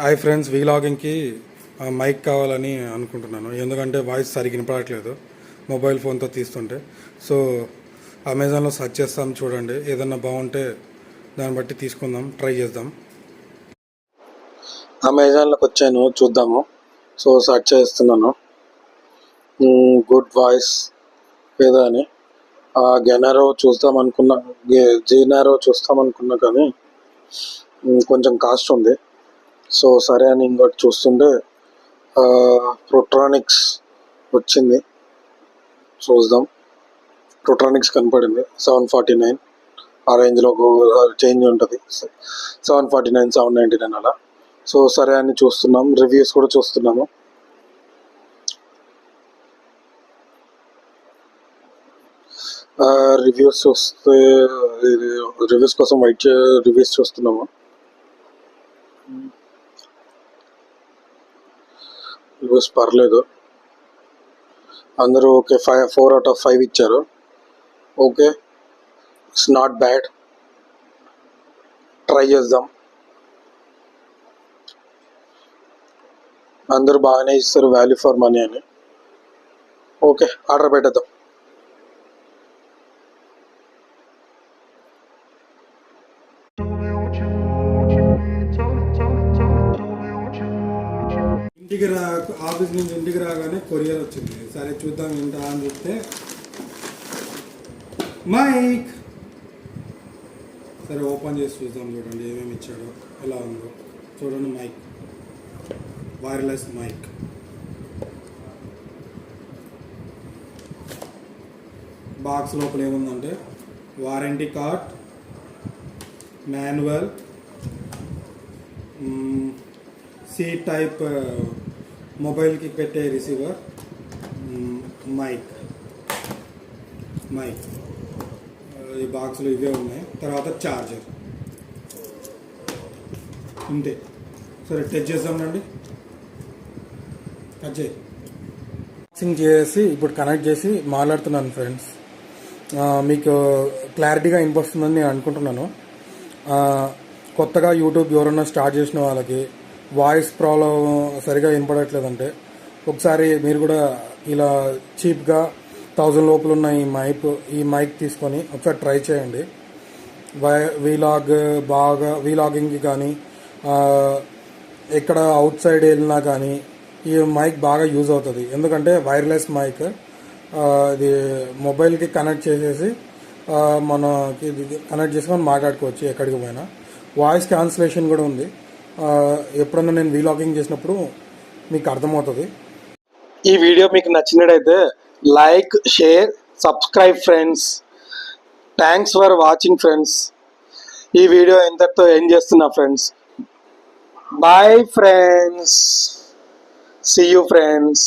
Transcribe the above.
Hi friends, వీలాగింగ్కి mic కావాలని అనుకుంటున్నాను. ఎందుకంటే వాయిస్ సరిగ్గా వినపడట్లేదు మొబైల్ ఫోన్తో తీస్తుంటే. సో అమెజాన్లో సెర్చ్ చేస్తాం, చూడండి. ఏదన్నా బాగుంటే దాన్ని బట్టి తీసుకుందాం, ట్రై చేద్దాం. అమెజాన్లోకి వచ్చాను, చూద్దాము. సో సెర్చ్ చేస్తున్నాను గుడ్ వాయిస్ ఏదో అని. గెనారో చూస్తాం అనుకున్నా, జీనారో చూస్తాం అనుకున్నా, కానీ కొంచెం కాస్ట్ ఉంది. సో సరే అని ఇంకోటి చూస్తుంటే ప్రోట్రానిక్స్ వచ్చింది, చూద్దాం. ప్రోట్రానిక్స్ కనపడింది 749. ఆ రేంజ్లో చేంజ్ ఉంటుంది, 749, 799 అలా. సో సరే అని చూస్తున్నాం, రివ్యూస్ కూడా చూస్తున్నాము. రివ్యూస్ చూస్తే రివ్యూస్ కోసం రివ్యూస్ చూస్తున్నాము. రివ్యూస్ పర్లేదు, అందరూ ఓకే, 4 out of 5 ఇచ్చారు. Okay, it's not bad, try చేద్దాం. అందరూ బాగానే ఇస్తారు, వాల్యూ ఫర్ మనీ అని. ఓకే, ఆర్డర్ పెట్టేద్దాం. ఆఫీస్ నుంచి ఇంటికి రాగానే కొరియర్ వచ్చింది. సరే చూద్దాం ఏంటా అని చెప్తే మైక్. సరే ఓపెన్ చేసి చూద్దాం, చూడండి ఏమేమి ఇచ్చాడో, ఎలా ఉందో చూడండి. Mic, wireless mic. బాక్స్ లోపల ఏముందంటే warranty card, manual, C type మొబైల్కి పెట్టే రిసీవర్, మైక్. ఈ బాక్స్లో ఇవే ఉన్నాయి. తర్వాత ఛార్జర్, ఇంతే. సరే టెస్ట్ చేద్దామండి. కట్ చేయి. బాక్సింగ్ చేసి ఇప్పుడు కనెక్ట్ చేసి మాట్లాడుతున్నాను ఫ్రెండ్స్. మీకు క్లారిటీగా వినిపిస్తుందని నేను అనుకుంటున్నాను. కొత్తగా యూట్యూబ్ ఎవరన్నా స్టార్ట్ చేసిన వాళ్ళకి వాయిస్ ప్రాబ్లం సరిగా వినపడట్లేదంటే ఒకసారి మీరు కూడా ఇలా చీప్గా 1000 లోపల ఉన్న ఈ మైక్ తీసుకొని ఒకసారి ట్రై చేయండి. వీలాగింగ్కి కానీ ఎక్కడ అవుట్ సైడ్ వెళ్ళినా కానీ ఈ మైక్ బాగా యూజ్ అవుతుంది. ఎందుకంటే వైర్లెస్ మైక్, ఇది మొబైల్కి కనెక్ట్ చేసేసి మనకి కనెక్ట్ చేసుకొని మాట్లాడుకోవచ్చు ఎక్కడికి పోయినా. వాయిస్ క్యాన్సిలేషన్ కూడా ఉంది. ఎప్పుడన్నా నేను వీలాగింగ్ చేసినప్పుడు మీకు అర్థమవుతుంది. ఈ వీడియో మీకు నచ్చినట్టయితే like, share, subscribe friends. Thanks for watching friends. ఈ వీడియో ఎంతటితో ఎండ్ చేస్తున్నా friends. Bye friends, see you friends.